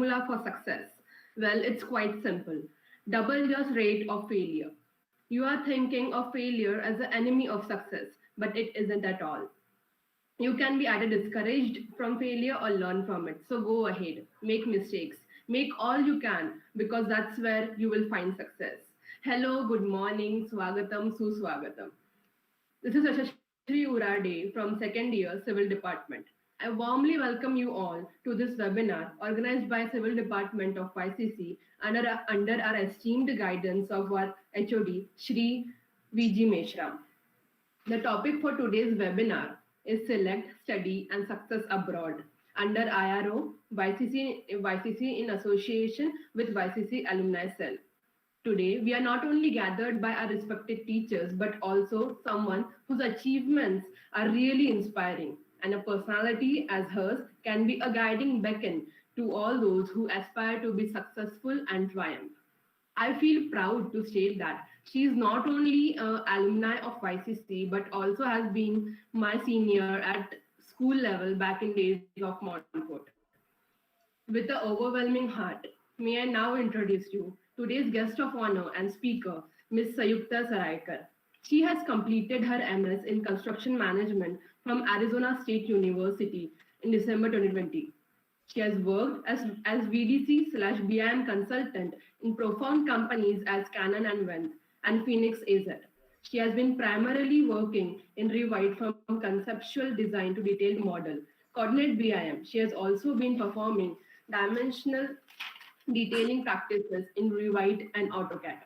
formula for success? Well, it's quite simple. Double your rate of failure. You are thinking of failure as the enemy of success, but it isn't at all. You can be either discouraged from failure or learn from it. So go ahead, make mistakes, make all you can because that's where you will find success. Hello, good morning, swagatam, suswagatam. This is Yashashri Urade from second year Civil Department. I warmly welcome you all to this webinar organized by Civil Department of YCC under our esteemed guidance of our HOD, Shri VG Meshram. The topic for today's webinar is Select, Study and Success Abroad under IRO YCC in association with YCC Alumni Cell. Today, we are not only gathered by our respected teachers, but also someone whose achievements are really inspiring, and a personality as hers can be a guiding beacon to all those who aspire to be successful and triumph. I feel proud to state that she is not only an alumni of YCC, but also has been my senior at school level back in days of Montfort. With an overwhelming heart, may I now introduce you today's guest of honor and speaker, Ms. Sanyukta Saraykar. She has completed her MS in Construction Management from Arizona State University in December 2020. She has worked as VDC/BIM consultant in profound companies as Canon and Wendt and Phoenix AZ. She has been primarily working in Revit from conceptual design to detailed model. Coordinate BIM. She has also been performing dimensional detailing practices in Revit and AutoCAD.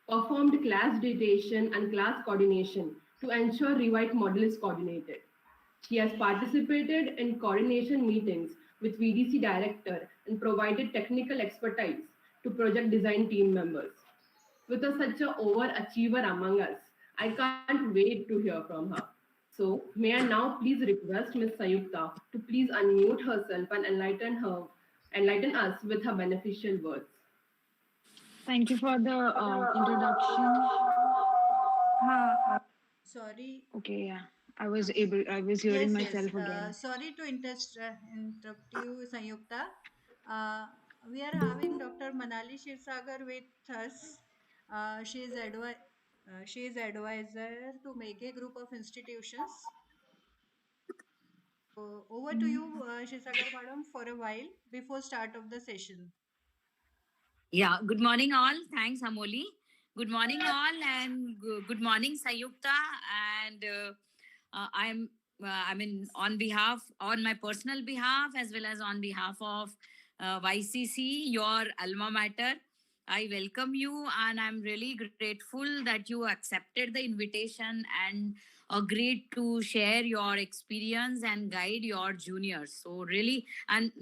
Performed class datation and class coordination to ensure Revit model is coordinated. She has participated in coordination meetings with VDC director and provided technical expertise to project design team members. With such an overachiever among us, I can't wait to hear from her. So, may I now please request Ms. Sanyukta to please unmute herself and enlighten us with her beneficial words. Thank you for the introduction. Sorry. Okay, yeah. I was hearing myself again. Sorry to interrupt you, Sanyukta. We are having Dr. Manali Shivsagar with us. She is advisor to make a group of institutions. So over to you, Shivsagar madam, for a while before start of the session. Yeah, good morning all. Thanks, Amoli. Good morning all and good morning, Sanyukta. And on my personal behalf as well as on behalf of YCC, your alma mater, I welcome you and I'm really grateful that you accepted the invitation and agreed to share your experience and guide your juniors. So really, and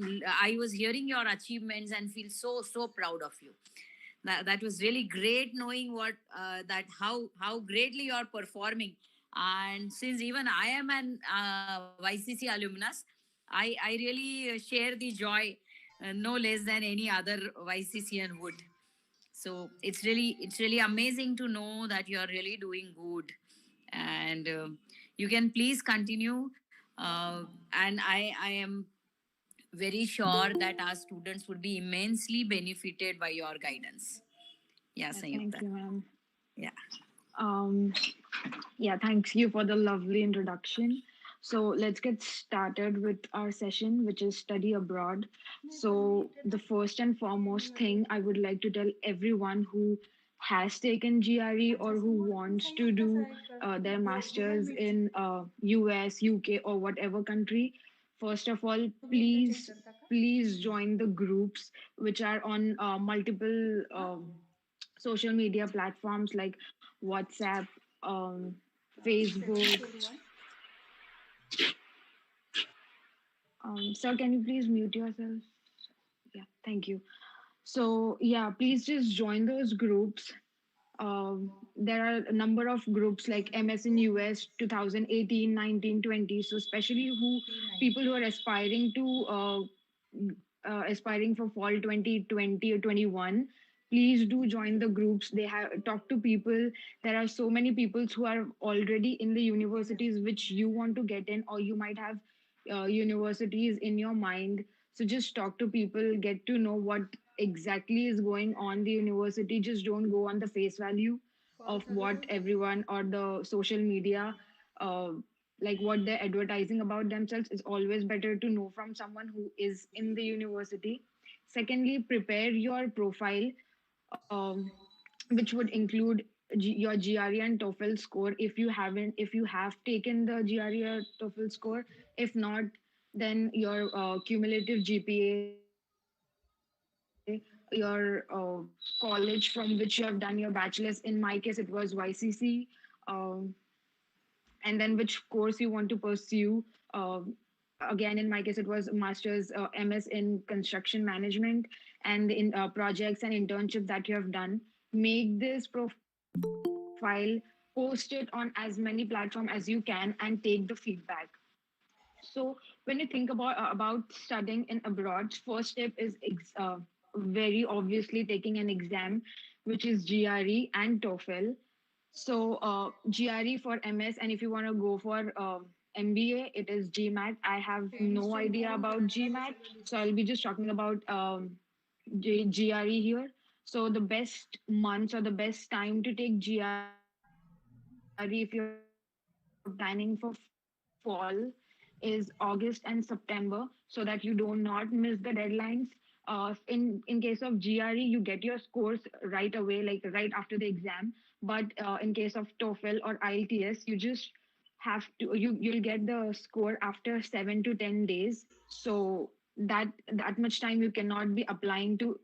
I was hearing your achievements and feel so proud of you. That was really great knowing how greatly you're performing. And since even I am an YCC alumnus, I really share the joy no less than any other YCCian would. So it's really amazing to know that you're really doing good, and you can please continue. And I am very sure that our students would be immensely benefited by your guidance. Yeah, Sanyukta. Thank you, ma'am. Yeah. Yeah, thanks you for the lovely introduction. So let's get started with our session, which is study abroad. So the first and foremost thing I would like to tell everyone who has taken GRE or who wants to do their masters in US, UK, or whatever country. First of all, please join the groups which are on multiple social media platforms like WhatsApp, Facebook. Sir, can you please mute yourself? Yeah, thank you. So yeah, please just join those groups. There are a number of groups like MS in US 2018, 19, 20. So especially people who are aspiring to aspiring for fall 2020 or 21, please do join the groups. They have talk to people. There are so many people who are already in the universities which you want to get in, or you might have universities in your mind. So just talk to people, get to know what exactly is going on the university. Just don't go on the face value call of चालू what ठेवू का? everyone or the social media, uh, like what they're advertising about themselves. It's always better to know from someone who is in the university. Secondly, prepare your profile, which would include your GRE and TOEFL score. If you have taken the GRE or TOEFL score, if not, then your cumulative GPA, your college from which you have done your bachelor's. In my case, it was YCC. Um, and then which course you want to pursue. Again, in my case, it was master's MS in construction management, and in projects and internships that you have done. Make this profile, post it on as many platforms as you can, and take the feedback. So when you think about studying in abroad, first step is very obviously taking an exam, which is GRE and TOEFL. So GRE for MS, and if you want to go for MBA, it is GMAT. I have friend no से idea phone about करने का GMAT, किसी को so I'll be disturb. just talking about GRE here. So the best months or the best time to take GRE if you're planning for fall is August and September, so that you do not miss the deadlines. In case of GRE, you get your scores right away, like right after the exam. But in case of TOEFL or IELTS, you just you'll get the score after 7 to 10 days. So that much time you cannot be applying to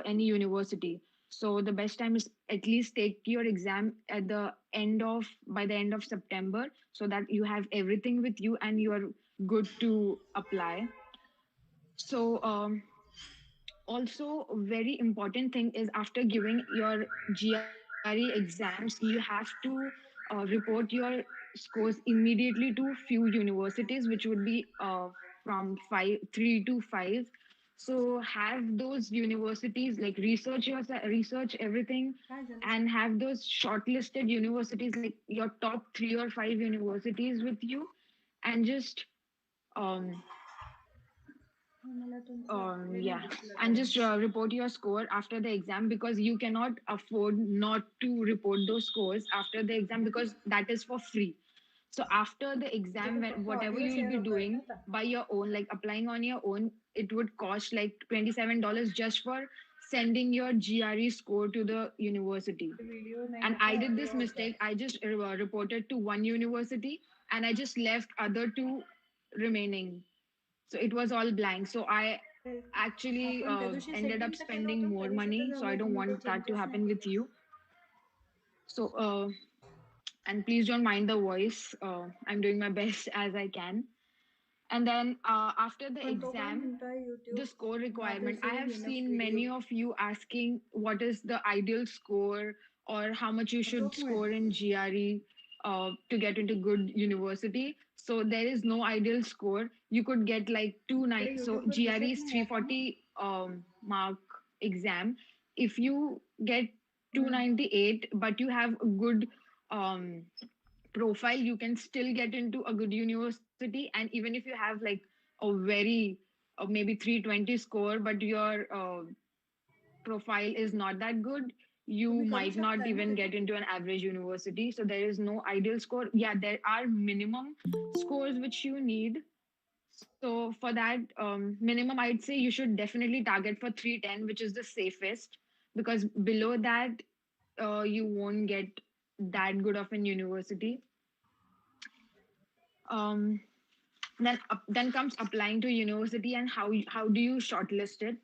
any university. So the best time is at least take your exam by the end of September, so that you have everything with you and you're good to apply. So also, a very important thing is after giving your GRE exams, you have to report your scores immediately to few universities, which would be from three to five. So have those universities like research everything, काय झालं and have those shortlisted universities like your top 3 or 5 universities with you, and just um मला तुमचं yeah, training दिसलं and just करायचं. report your score after the exam, because you cannot afford not to report those scores after the exam, because that is for free. So after the म्हणजे exam, तो फक्त whatever audio you will share be होतोय ना doing आता. by your own, like applying on your own, it would cost like $27 just for sending your GRE score to the university. Video नाही And I होता, did this audio होता. mistake. I just reported to one university, and I just left other two remaining. So it was all blank. So I actually आपण त्या दिवशी ended up setting तर केलं spending होतं, त्या more दिवशी तर money. So I झालं, don't तुम्ही ते want that to चेंजेस नाही happen with केले. you. So, and please don't mind the voice. I'm doing my best as I can. And then after the पण तो काय exam, म्हणतोय the YouTube score not requirement. I have receiving enough seen video. many of you asking what is the ideal score or how much you should तोच score मिळेल. in GRE to get into good university. So there is no ideal score. You could get like ते 290. So युट्यूबवर GRE दिसत is नाही आता ना. 340 mark exam. If you get hmm. 298, but you have a good um, profile, you can still get into a good university. And even if you have like a very maybe 320 score, but your profile is not that good, you तुम्ही करू might not शकताय ना even त्याचं. get into an average university. So there is no ideal score. Yeah, there are minimum scores which you need. So for that minimum, I'd say you should definitely target for 310, which is the safest, because below that you won't get that good of an university. um, then comes applying to university, and how do you shortlist it.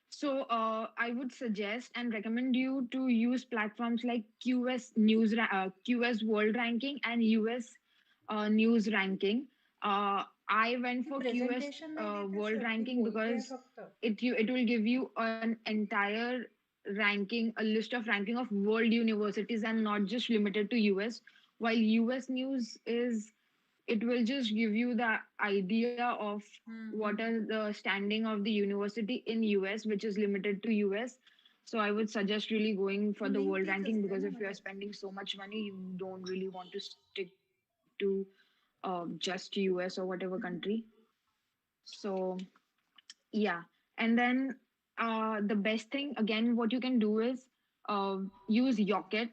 So I would suggest and recommend you to use platforms like QS World Ranking and US News Ranking. I went for QS presentation नाही देते World sir, ती Ranking बोलते because फक्त. it will give you an entire ranking, a list of ranking of world universities, and not just limited to US. While US News is, it will just give you the idea of what hmm. is the standing of the university in US, which is limited to US. So I would suggest really going for the link world तीच ranking, असते because ना if you are मध्ये. spending so much money, you don't really want to stick to just US or whatever country. So yeah, and then the best thing again, what you can do is use Yocket.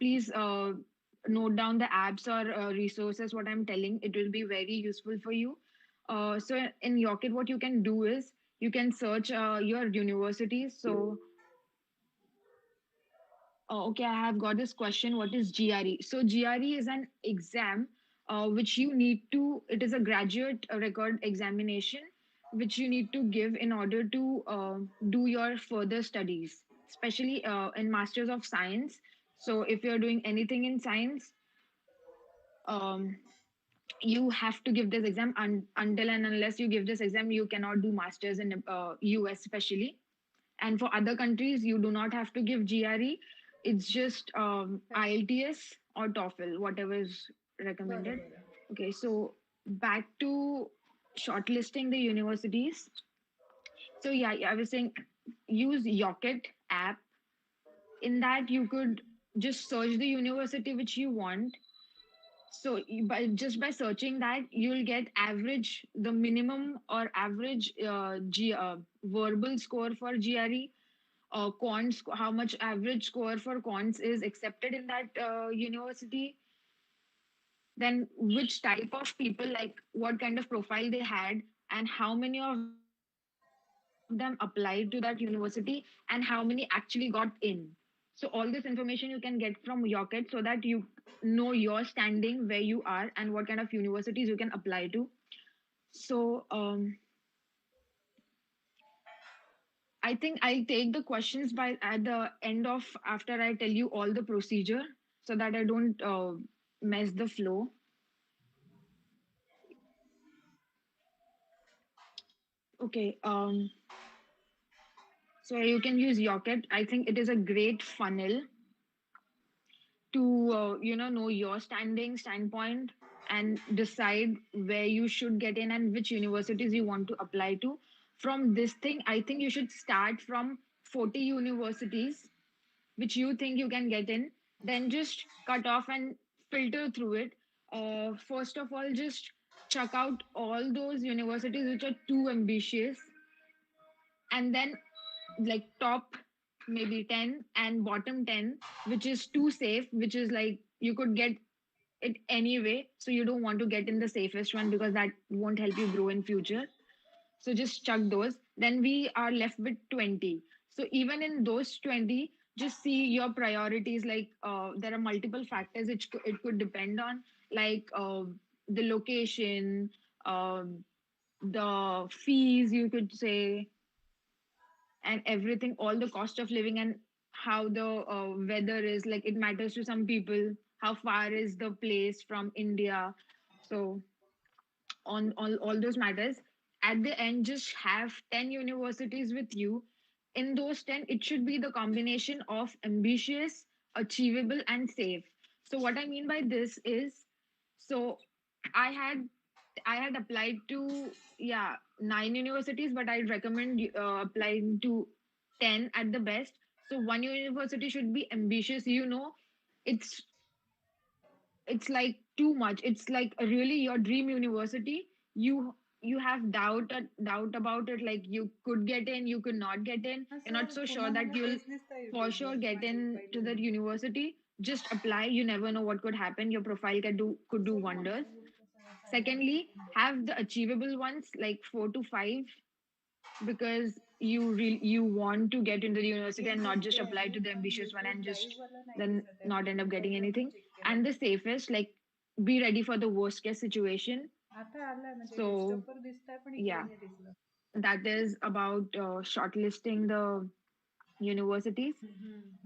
Please note down the apps or resources what I'm telling. It will be very useful for you. So in Yocket, what you can do is you can search your universities. So okay, I have got this question. What is GRE? So GRE is an exam which you need to. It is a graduate record examination which you need to give in order to do your further studies, especially in Masters of Science. So if you're doing anything in science, um, you have to give this exam, until and unless you give this exam, you cannot do masters in US especially. And for other countries, you do not have to give GRE. It's just IELTS or TOEFL, whatever is recommended. बरोबर आहे. Okay, so back to shortlisting the universities. So yeah, I was saying use Yocket app. In that, you could just search the university which you want. So by just by searching that, you'll get average, the minimum or average verbal score for GRE, quants, how much average score for quants is accepted in that university, then which type of people, like what kind of profile they had, and how many of them applied to that university, and how many actually got in. So all this information you can get from Yocket so that you know your standing, where you are, and what kind of universities you can apply to. So I think I'll take the questions by at the end of after I tell you all the procedure so that I don't mess the flow. Okay. So you can use Yocket. I think it is a great funnel to know your standpoint and decide where you should get in and which universities you want to apply to. From this thing, I think you should start from 40 universities which you think you can get in, then just cut off and filter through it. First of all, just check out all those universities which are too ambitious, and then like top maybe 10 and bottom 10 which is too safe, which is like you could get it anyway, so you don't want to get in the safest one because that won't help you grow in future. So just chuck those. Then we are left with 20. So even in those 20, just see your priorities. Like there are multiple factors which it could depend on, like the location, the fees, you could say, and everything, all the cost of living, and how the weather is. Like it matters to some people. How far is the place from India? So on all those matters. At the end, just have 10 universities with you. In those 10, it should be the combination of ambitious, achievable, and safe. So what I mean by this is, so I had I had applied to, yeah, 9 universities, but I'd recommend applying to 10 at the best. So one university should be ambitious. It's it's like too much. It's like really your dream university. You have doubt about it, like you could get in, you could not get in, हा you're not sir so sure पुन्हा that मला you'll तेच दिसतं for sure युट्यूबवर get माझी in to पहिली that link. university. Just apply. You never know what could happen. Your profile could do wonders. Secondly, have the achievable ones like 4 to 5, because you want to get into the university एक and not just दिसते apply आहे to the पण ambitious one YouTube and just live वाला नाही then दिसत आहे not end मला. up getting पहिलं पण anything. चेक And केलं. the safest, like be ready for the worst case situation. आता आलाय म्हणजे So डेस्कटॉपवर दिसतंय पण इकडे yeah, नाही दिसलं. that is about shortlisting the universities.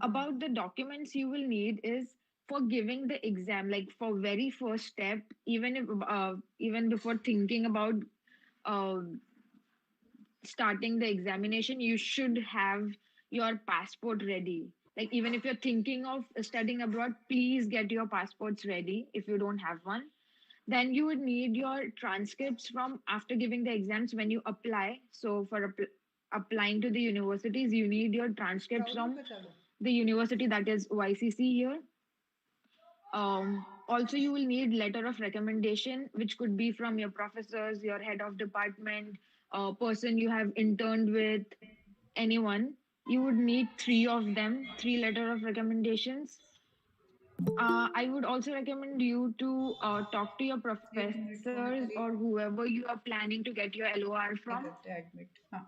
About the documents you will need is for giving the exam, like for very first step, even before thinking about uh, starting the examination, you should have your passport ready. Like, even if you're thinking of studying abroad, please get your passports ready if you don't have one. Then you would need your transcripts from after giving the exams when you apply. So, for applying to the universities, you need your transcripts राहू देऊ from का चालू? the university, that is YCC here. Also, you will need letter of recommendation, which could be from your professors, your head of department, a person you have interned with, anyone. You would need three of them, three letter of recommendations. I would also recommend you to talk to your एक minute professors वो or हमारी whoever you are planning to get your LOR from, नहीं करते admit हाँ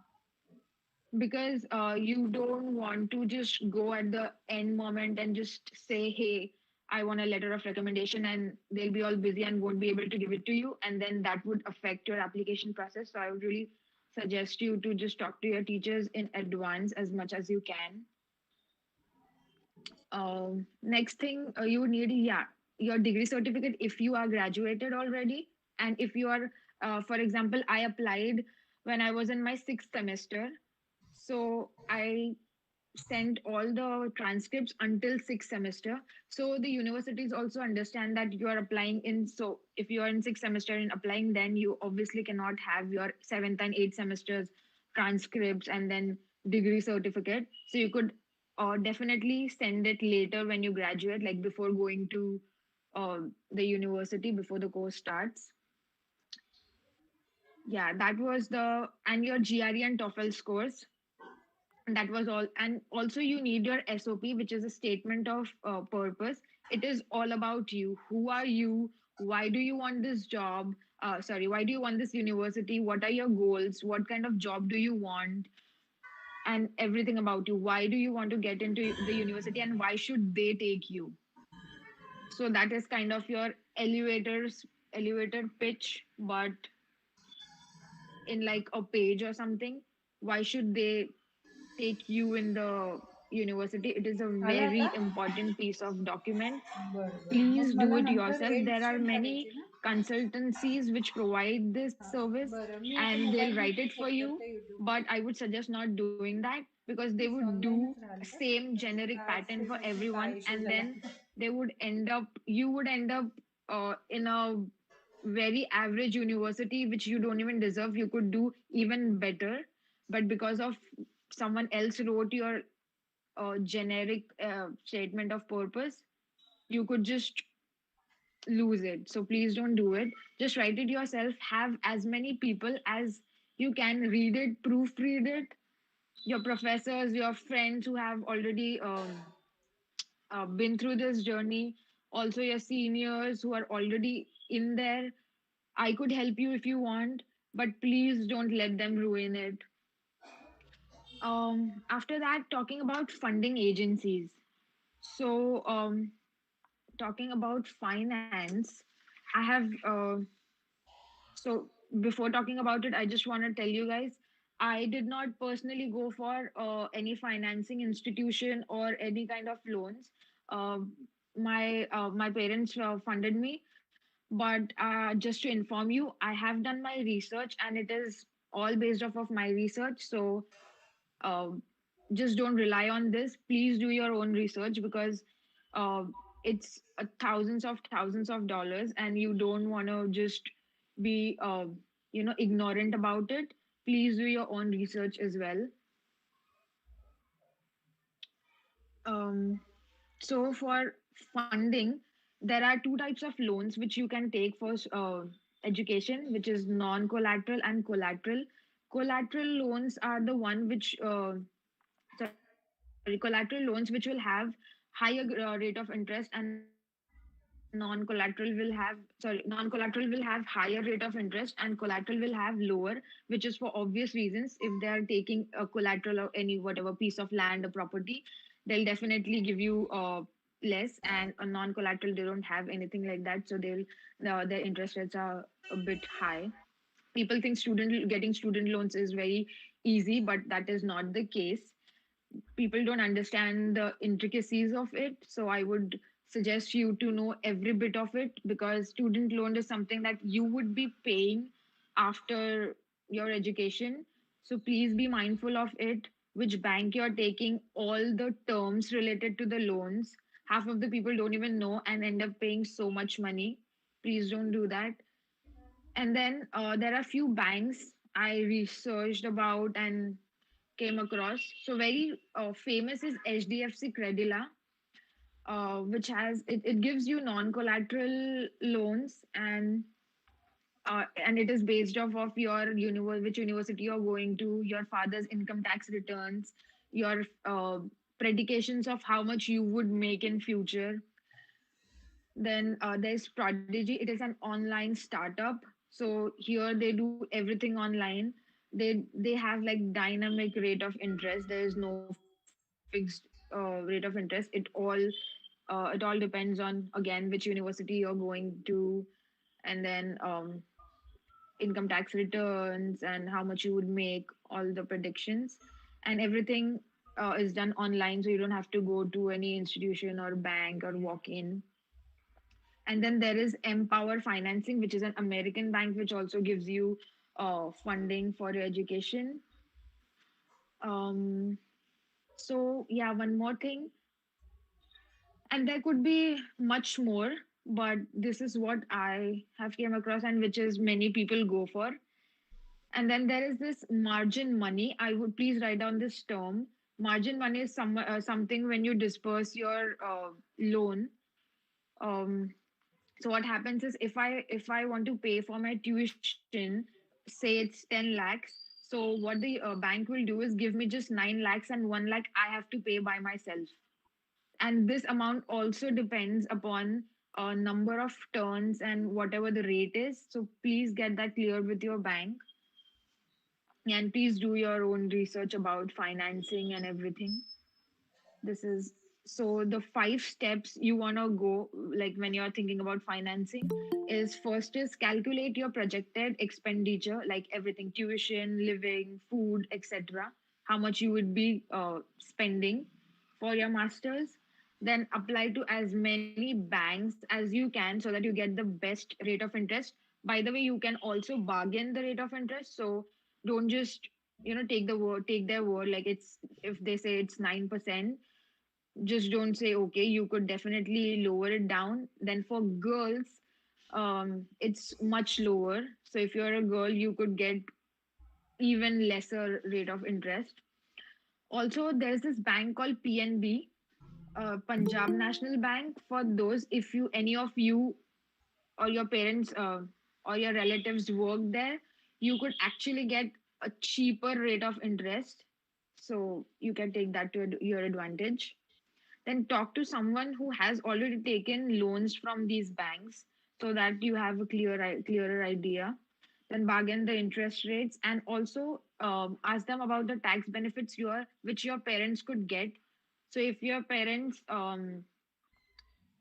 because you don't want to just go at the end moment and just say, hey, I want a letter of recommendation, and they'll be all busy and won't be able to give it to you. And then that would affect your application process. So I would really suggest you to just talk to your teachers in advance as much as you can. Next thing you would need, yeah, your degree certificate if you are graduated already, and if you are, for example, I applied when I was in my sixth semester, so I sent all the transcripts until sixth semester. So the universities also understand that you are applying in. So if you are in sixth semester and applying, then you obviously cannot have your seventh and eighth semesters transcripts and then degree certificate. So you could definitely send it later when you graduate, like before going to the university, before the course starts. Yeah, that was the, and your GRE and TOEFL scores. That was all. And also you need your SOP, which is a statement of purpose. It is all about you. Who are you? Why do you want this job? Sorry, why do you want this university? What are your goals? What kind of job do you want? And everything about you. Why do you want to get into the university, and why should they take you? So that is kind of your elevator pitch, but in like a page or something. Why should they take you in the university? It is a आला आता very important piece of document. बरं बरं Please mug do मला it नंतर yourself. And There are send many करायची ना consultancies which provide this हां service बरं मी आता and they'll write मोबाईलमध्ये it for चेक you. करते यूट्यूबवर But I would suggest not doing that, because they please would do ऑनलाईनच राहाल का same generic काय pattern ते for माहिती काय everyone, इश्यू and झाला then you would end up in a very average university which you don't even deserve. You could do even better, but because of someone else wrote your generic statement of purpose, you could just lose it. So please don't do it. Just write it yourself. Have as many people as you can read it, proofread it. Your professors, your friends who have already been through this journey, also your seniors who are already in there. I could help you if you want, but please don't let them ruin it. After that, talking about funding agencies. So, talking about finance, I have so before talking about it, I just want to tell you guys, I did not personally go for any financing institution or any kind of loans. Uh, my parents funded me, but just to inform you, I have done my research and it is all based off of my research. So uh, just don't rely on this. Please do your own research, because uh, it's thousands of dollars, and you don't want to just be ignorant about it. Please do your own research as well. um, so for funding, there are two types of loans which you can take for education, which is non-collateral and collateral. Collateral loans are the one which collateral loans which will have higher rate of interest, and non-collateral will have higher rate of interest, and collateral will have lower, which is for obvious reasons. If they are taking a collateral or any whatever piece of land or property, they'll definitely give you less, and a non-collateral they don't have anything like that, so their interest rates are a bit high. People think student getting student loans is very easy, but that is not the case. People don't understand the intricacies of it. So I would suggest you to know every bit of it, because student loan is something that you would be paying after your education. So please be mindful of it, which bank you're taking, all the terms related to the loans. Half of the people don't even know and end up paying so much money. Please don't do that. And then there are few banks I researched about and came across. So very famous is HDFC Credila. which has it gives you non-collateral loans, and it is based off of your which university you're going to, your father's income tax returns, your predications of how much you would make in future. Then there's Prodigy. It is an online startup. So here they do everything online. They have like dynamic rate of interest. There is no fixed rate of interest. It all depends on, again, which university you're going to, and then income tax returns and how much you would make, all the predictions, and everything is done online, so you don't have to go to any institution or bank or walk in. And then there is Empower Financing, which is an American bank which also gives you funding for your education. Um, so yeah, one more thing, and there could be much more, but this is what I have came across and which is many people go for. And then there is this margin money. I would please write down this term. Margin money is something when you disperse your loan. Um, so what happens is if I want to pay for my tuition, say it's 10 lakhs. So what the bank will do is give me just 9 lakhs, and 1 lakh I have to pay by myself. And this amount also depends upon a number of turns and whatever the rate is. So please get that clear with your bank, and please do your own research about financing and everything. This is so the 5 steps you want to go, like when you're thinking about financing, is first is calculate your projected expenditure, like everything, tuition, living, food, etc., how much you would be spending for your masters. Then apply to as many banks as you can so that you get the best rate of interest. By the way, you can also bargain the rate of interest, so don't just take their word, like it's if they say it's 9%, just don't say okay, you could definitely lower it down. Then for girls, it's much lower. So if you're a girl, you could get even lesser rate of interest. Also, there's this bank called PNB, Punjab National Bank. For those, if you any of you or your parents or your relatives work there, you could actually get a cheaper rate of interest. So you can take that to your advantage. Then talk to someone who has already taken loans from these banks so that you have a clearer idea. Then bargain the interest rates, and also ask them about the tax benefits which your parents could get. So if your parents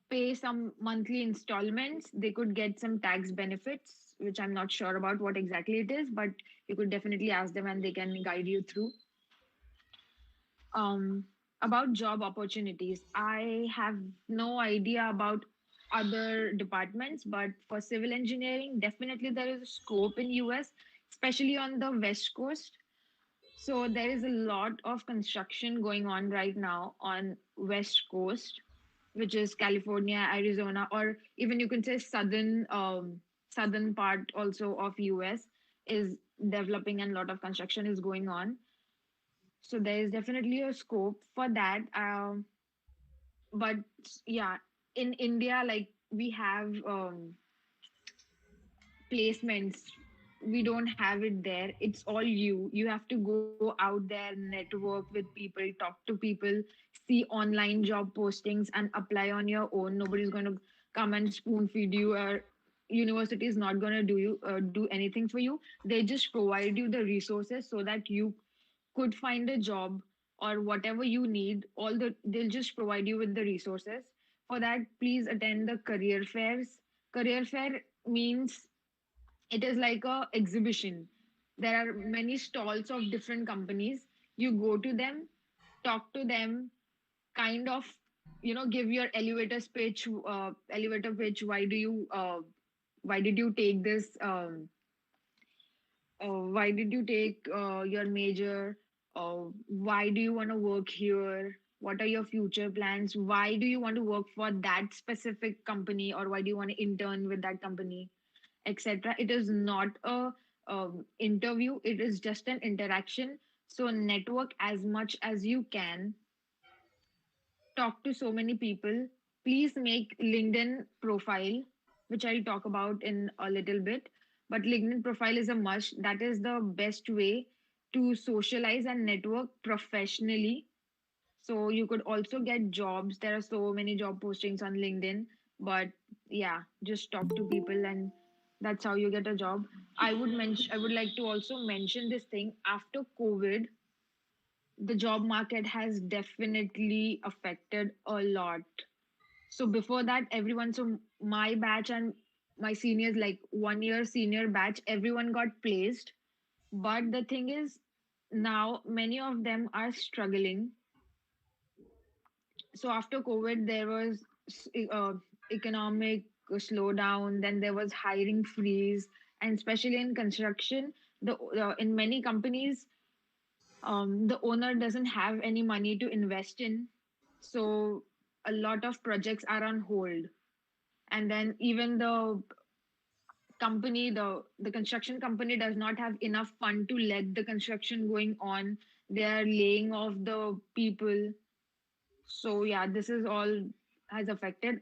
pay some monthly installments, they could get some tax benefits, which I'm not sure about what exactly it is, but you could definitely ask them and they can guide you through. um, about job opportunities. I have no idea about other departments, but for civil engineering, definitely there is a scope in US, especially on the West Coast. So there is a lot of construction going on right now on West Coast, which is California, Arizona, or even you can say southern part also of US is developing and a lot of construction is going on. So there is definitely a scope for that. But yeah, in India, like we have placements, we don't have it there. It's all you have to go out there, network with people, talk to people, see online job postings and apply on your own. Nobody's going to come and spoon feed you, or university is not going to do anything for you. They just provide you the resources so that you could find a job or whatever you need. They'll just provide you with the resources. For that, please attend the career fairs. Career fair means it is like a exhibition. There are many stalls of different companies. You go to them, talk to them, kind of give your elevator pitch. Why did you take this why did you take your major? Why do you want to work here? What are your future plans? Why do you want to work for that specific company, or why do you want to intern with that company, etc.? It is not a interview. It is just an interaction. So network as much as you can. talk to so many people. Please make LinkedIn profile, which I'll talk about in a little bit. But LinkedIn profile is a must. That is the best way to socialize and network professionally. So you could also get jobs. There are so many job postings on LinkedIn. But yeah, just talk to people and that's how you get a job. I would like to also mention this thing. After COVID, the job market has definitely affected a lot. So before that, everyone, so my batch and my seniors, like 1 year senior batch, everyone got placed. But the thing is, now many of them are struggling. So after COVID, there was economic slowdown, then there was hiring freeze, and especially in construction, the in many companies, the owner doesn't have any money to invest in, so a lot of projects are on hold. And then even the construction company does not have enough fund to let the construction going on. They are laying off the people. So yeah, this is all has affected.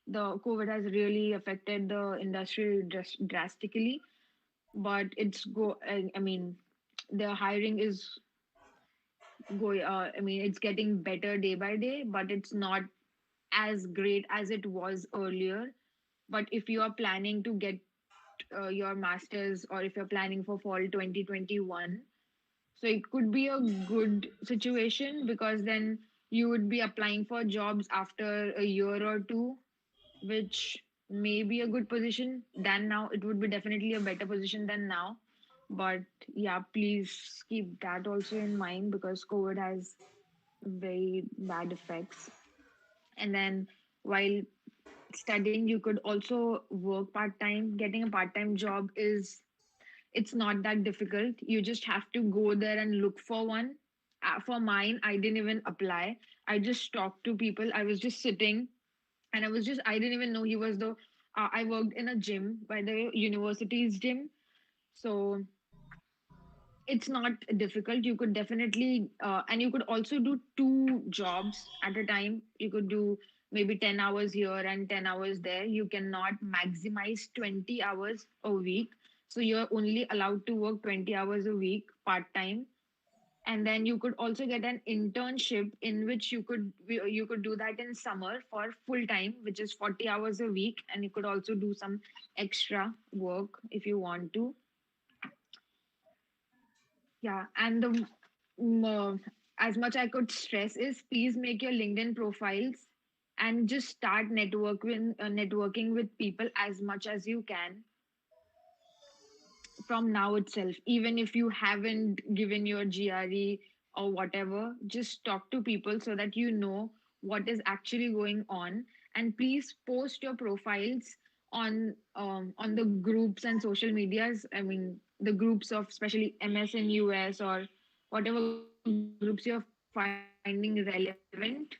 The COVID has really affected the industry drastically, but I mean, the hiring is going. I mean, it's getting better day by day, but it's not as great as it was earlier. But if you are planning to get your masters, or if you're planning for fall 2021, so it could be a good situation, because then you would be applying for jobs after a year or two, which may be a good position than now. It would be definitely a better position than now. But yeah, please keep that also in mind, because COVID has very bad effects. And then while studying, you could also work part time. Getting a part time job is, it's not that difficult. You just have to go there and look for one. For mine, I didn't even apply. I just talked to people. I was just sitting, and I didn't even know he was the. I worked in a gym, by the university's gym, so it's not difficult. You could definitely, and you could also do two jobs at a time. You could do maybe 10 hours here and 10 hours there. You cannot maximize 20 hours a week. So you're only allowed to work 20 hours a week part time. And then you could also get an internship, in which you could do that in summer for full time, which is 40 hours a week. And you could also do some extra work if you want to. Yeah, and as much I could stress is, please make your LinkedIn profiles and just start networking with people as much as you can from now itself. Even if you haven't given your GRE or whatever, just talk to people so that you know what is actually going on. And please post your profiles on the groups and social medias. I mean, the groups of especially MS in US, or whatever groups you're finding relevant.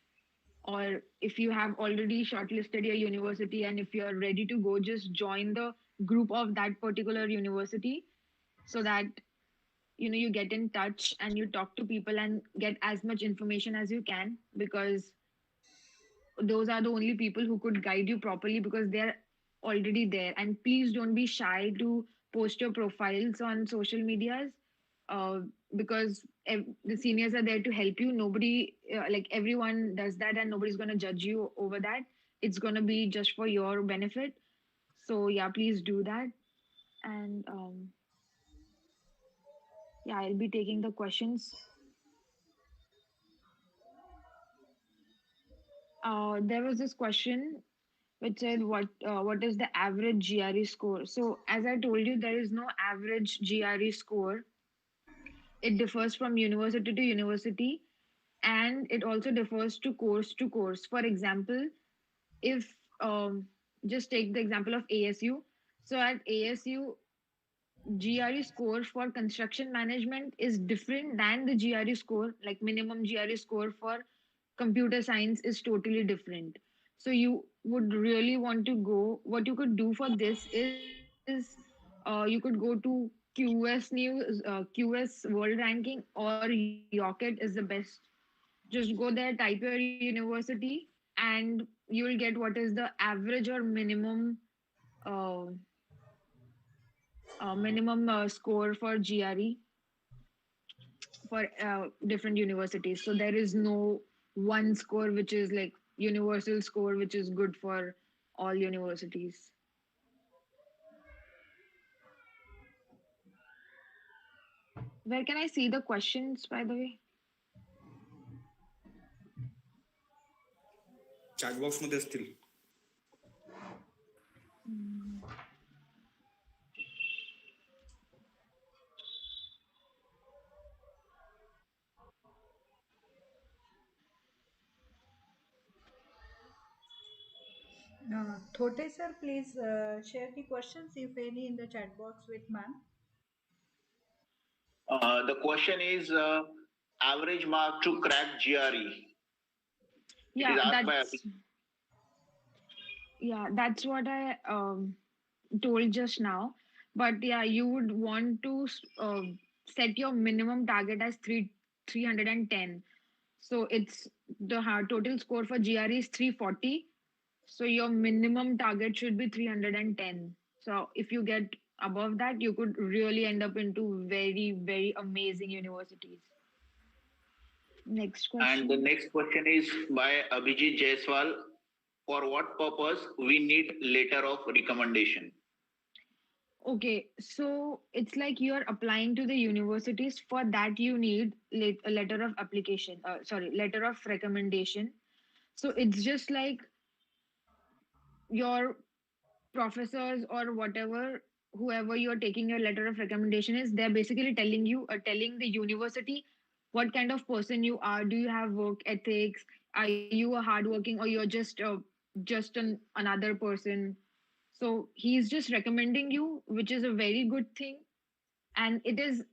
Or if you have already shortlisted your university and if you're ready to go, just join the group of that particular university, so that you get in touch and you talk to people and get as much information as you can, because those are the only people who could guide you properly, because they're already there. And please don't be shy to post your profiles on social medias, uh, because the seniors are there to help you. Nobody, like everyone does that, and nobody's going to judge you over that. It's going to be just for your benefit. So yeah, please do that. And yeah, I'll be taking the questions. There was this question which said, what is the average GRE score? So as I told you, there is no average GRE score. It differs from university to university, and it also differs to course to course. For example, if just take the example of ASU. So at ASU, GRE score for construction management is different than the GRE score, like minimum GRE score for computer science is totally different. So you would really want to go, what you could do for this is, you could go to QS News, QS World Ranking, or Yocket is the best Just go there, type your university, and you'll get what is the average or uh, minimum score for GRE for different universities. So there is no one score which is like universal score which is good for all universities. Where can I see the questions, by the way? Chat box मध्ये असतील. Mm. Thote sir, please share the questions if any in the chat box with ma'am. The question is average mark to crack GRE. It is Yeah, asked by that's what I told just now. But yeah, you would want to set your minimum target as 310. So it's the total score for GRE is 340. So your minimum target should be 310. So if you get above that, you could really end up into very, very amazing universities. Next question. And the next question is by Abhijit Jaiswal. For what purpose we need letter of recommendation? Okay, so it's like you're applying to the universities. For that, you need a letter of application. Sorry, letter of recommendation. So it's just like your professors or whatever, whoever you're taking your letter of recommendation is, they're basically telling you, telling the university what kind of person you are. Do you have work ethics? Are you a hardworking, or you're just another person? So he's just recommending you, which is a very good thing. And it is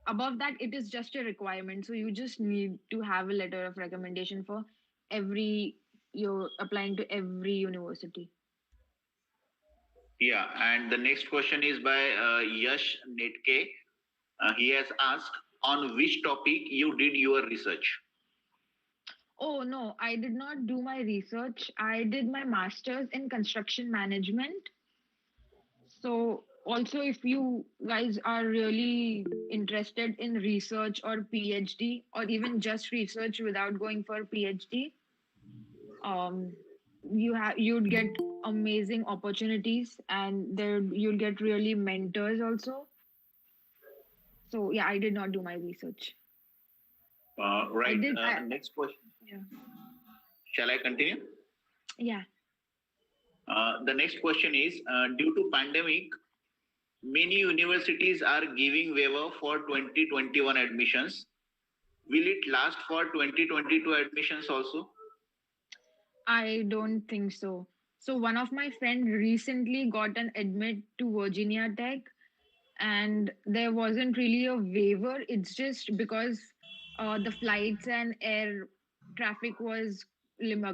above that, it is just a requirement. So you just need to have a letter of recommendation for every, you're applying to every university. Yeah, and the next question is by Yash Netke. He has asked on which topic you did your research. Oh no, I did not do my research. I did my master's in construction management. So also, if you guys are really interested in research or PhD, or even just research without going for PhD, um, you'd get amazing opportunities, and there you'll get really mentors also. So yeah, I did not do my research. Right. I did. Next question. Yeah. Shall I continue? Yeah. The next question is due to pandemic, many universities are giving waiver for 2021 admissions. Will it last for 2022 admissions also? I don't think so. So one of my friend recently got an admit to Virginia Tech, and there wasn't really a waiver. It's just because the flights and air traffic was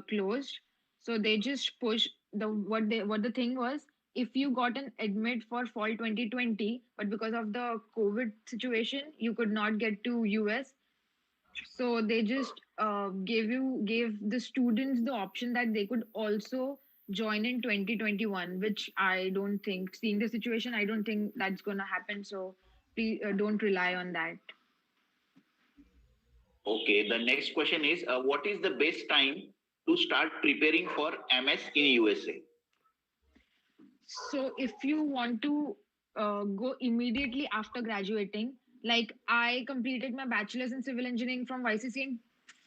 closed, so they just pushed what the thing was. If you got an admit for fall 2020, but because of the COVID situation, you could not get to US, so they just gave the students the option that they could also join in 2021, which I don't think, seeing the situation, I don't think that's going to happen. So please don't rely on that. Okay, the next question is what is the best time to start preparing for MS in USA? So if you want to go immediately after graduating, like I completed my bachelor's in civil engineering from YCCE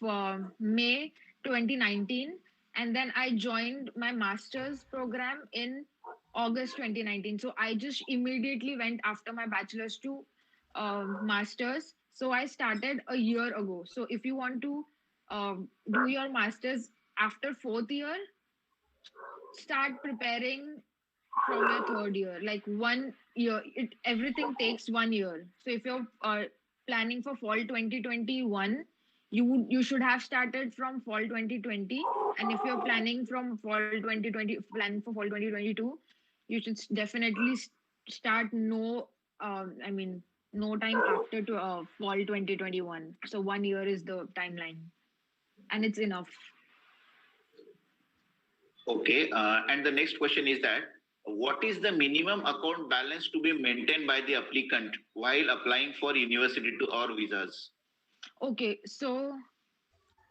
in May 2019, and then I joined my master's program in August 2019. So I just immediately went after my bachelor's to master's. So I started a year ago. So if you want to do your master's after fourth year, start preparing from your third year, like 1 year. It everything takes 1 year. So if you're planning for fall 2021, you should have started from fall 2020. And if you're planning from fall 2020, planning for fall 2022, you should definitely start I mean no time after to fall 2021. So 1 year is the timeline. and it's enough. Okay, and the next question is that what is the minimum account balance to be maintained by the applicant while applying for university to or visas? Okay, so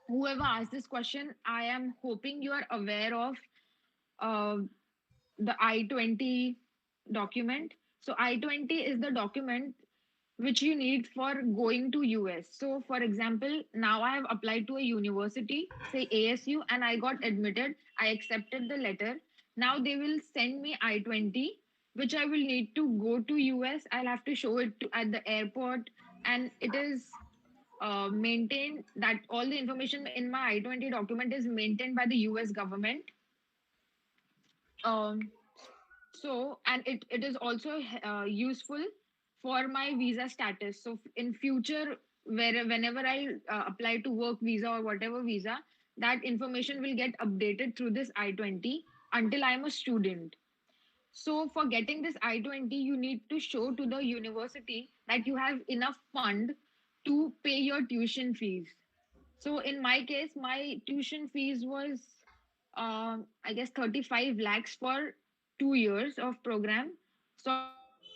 whoever asked this question, I am hoping you are aware of uh, the I-20 document. So I-20 is the document which you need for going to US. So for example, now I have applied to a university, say ASU, and I got admitted. I accepted the letter. Now they will send me I-20, which I will need to go to US. I'll have to show it at the airport, and it is maintained that all the information in my I-20 document is maintained by the US government. Um, so, and it is also useful for my visa status. So in future, whenever I apply to work visa or whatever visa, that information will get updated through this I-20 until I'm a student. So for getting this I-20, you need to show to the university that you have enough fund to pay your tuition fees. So in my case, my tuition fees was, I guess, 35 lakhs for 2 years of program. So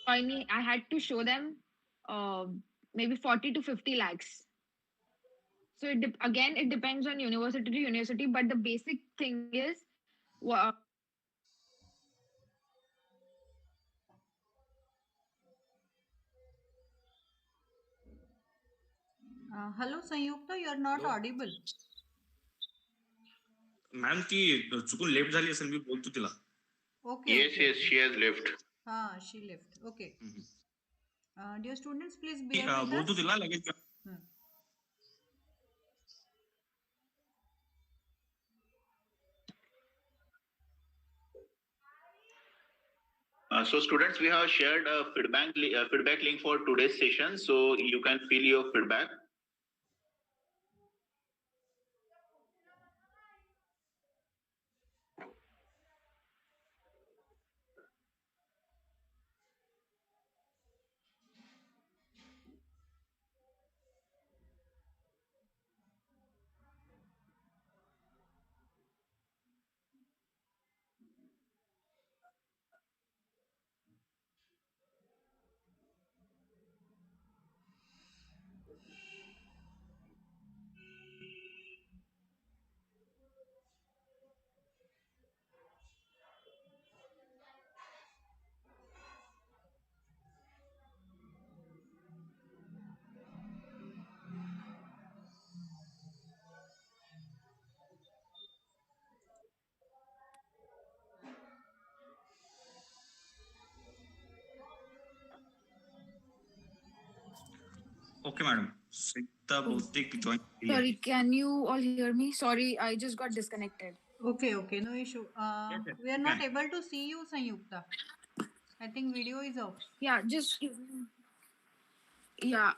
I had to show them uh, maybe 40 to 50 lakhs. So again, it depends on university to university, but the basic thing is, Hello, Sanyukta, you are not Hello? audible. Ma'am ती चुकून left झाली असेल मी बोलतो तिला Okay. Yes, okay. yes, she has left. She left. Okay. Dear students, please bear with बोलतो us. तिला लगेच So students, we have shared a feedback link for today's session, so you can fill your feedback. Okay madam Sanyukta बहुतेक join sorry, can you all hear me? Sorry, I just got disconnected. Okay, no issue. Yes, We are you not can. able to see you, Sanyukta. I think video is off. Yeah, just give me. Yeah,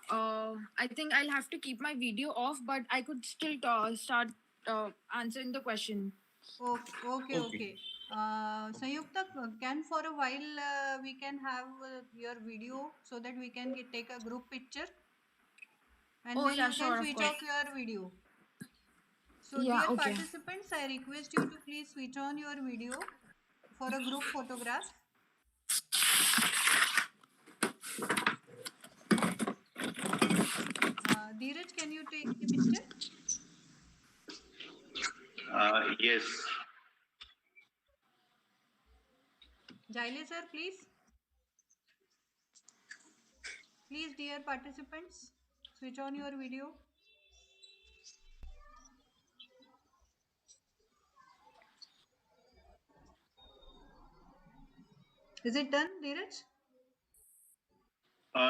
I think I'll have to keep my video off, but I could still start answering the question. Okay. Sanyukta, can for a while we can have your video so that we can take a group picture, and Oh, then yeah, you sure, can of switch course. off your video. So Yeah, dear okay. participants, I request you to please switch on your video for a group photograph. Dheeraj, can you take the picture? Yes. Jaile sir, please. Please, dear participants, switch on your video. Is it done, Dheeraj?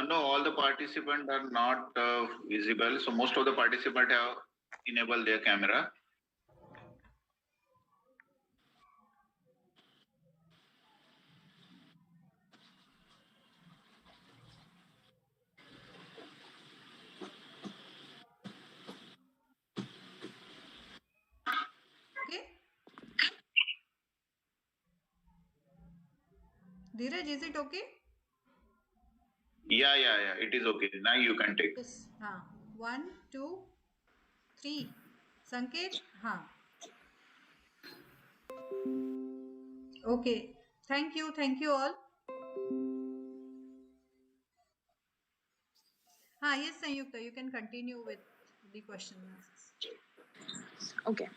No, all the participants are not visible. So most of the participants have enabled their camera. Okay. Dheeraj, is it okay? Yeah. It is okay. Now you can take. Yes. 1, 2, 3. संकेत, हाँ, okay, thank you all. Yes, Sanyukta, you can continue with the question and answers. Okay.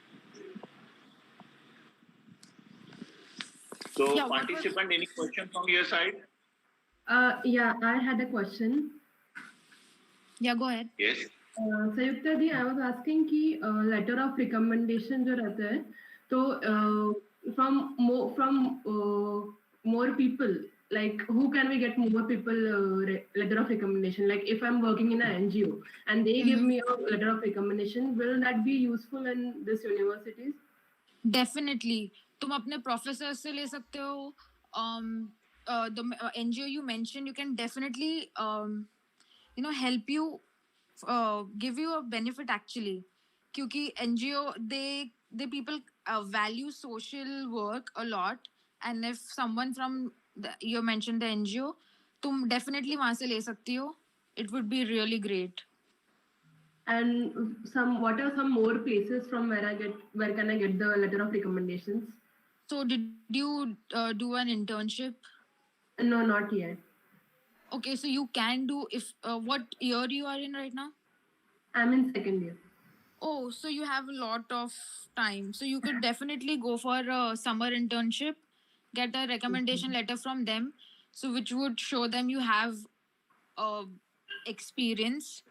So, Yeah, what was- participant, any question from your side? Yeah, I had a question. Yeah, go ahead. Yes. Sanyukta the, I was asking कि letter of recommendation जो रहता है, तो from more people, like who can we get more people letter of recommendation? Like if I'm working in an NGO and they give me a letter of recommendation, will that be useful in this universities? Definitely. तुम अपने professor से ले सकते हो. The NGO you mentioned, you can definitely help you, give you a benefit actually. क्योंकि NGO, they people value social work a lot, and if someone from you mentioned the NGO, तुम definitely वहाँ से ले सकती हो. It would be really great. And what are some more places from where can I get the letter of recommendations? So did you do an internship? No, not yet. Okay, so you can do, if what year you are in right now? I'm in second year. Oh, so you have a lot of time. So you could definitely go for a summer internship, get a recommendation letter from them, so which would show them you have experience,